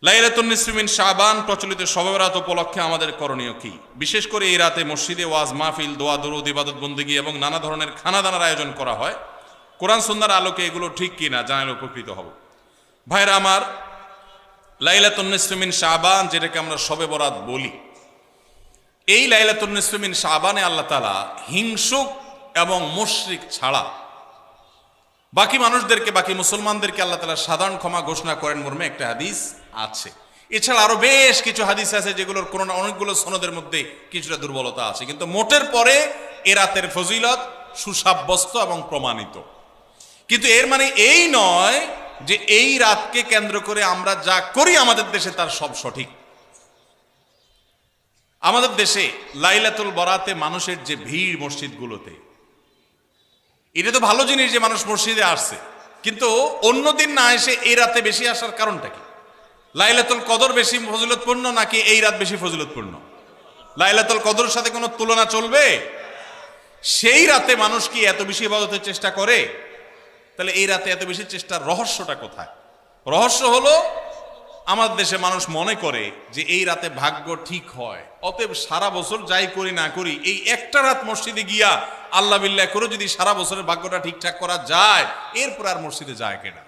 লাইলাতুন নিসফি মিন শাবান প্রচলিত শবে বরাত উপলক্ষে আমাদের করণীয় কি? বিশেষ করে এই রাতে মসজিদে ওয়াজ মাহফিল, দোয়া দরুদ, ইবাদত বন্দেগী এবং নানা ধরনের খানাদানার আয়োজন করা হয়। কোরআন সুন্নাহর আলোকে এগুলো ঠিক কি না জানালে উপকৃত হব। ভাইরা আমার, লাইলাতুন নিসফি মিন শাবান যেটাকে আমরা শবে বরাত বলি, এই লাইলাতুন নিসফি মিন শাবানে আল্লাহ তাআলা হিংসুক এবং মুশরিক ছাড়া বাকি মানুষদেরকে, বাকি মুসলমানদেরকে আল্লাহ তাআলা সাধারণ ক্ষমা ঘোষণা করেন মর্মে একটা হাদিস আছে। এছাড়া আরো বেশ কিছু হাদিস আছে যেগুলোর কোনো না অনেকগুলো সনদের মধ্যে কিছুটা দুর্বলতা আছে, কিন্তু মোটের পরে এ রাতের ফজিলত সুসাব্যস্ত এবং প্রমাণিত। কিন্তু এর মানে এই নয় যে এই রাতকে কেন্দ্র করে আমরা যা করি আমাদের দেশে তার সব সঠিক। আমাদের দেশে লাইলাতুল বরাতে মানুষের যে ভিড় মসজিদগুলোতে, এটা তো ভালো জিনিস যে মানুষ মসজিদে আসছে, কিন্তু অন্যদিন না এসে এই রাতে বেশি আসার কারণটা কি? লাইলাতুল কদর বেশি ফজিলতপূর্ণ নাকি এই রাত বেশি ফজিলতপূর্ণ? লাইলাতুল কদরের সাথে কোনো তুলনা চলবে? সেই রাতে মানুষ কি এত বেশি ইবাদতের চেষ্টা করে? তাহলে এই রাতে এত বেশি চেষ্টার রহস্যটা কোথায়? রহস্য হলো আমাদের দেশে মানুষ মনে করে যে এই রাতে ভাগ্য ঠিক হয়, অতএব সারা বছর যাই করি না করি এই একটা রাত মসজিদে গিয়া আল্লাহ বিল্লাহ করে যদি সারা বছরের ভাগ্যটা ঠিকঠাক করা যায়, এরপর আর মসজিদে যায় কেনা।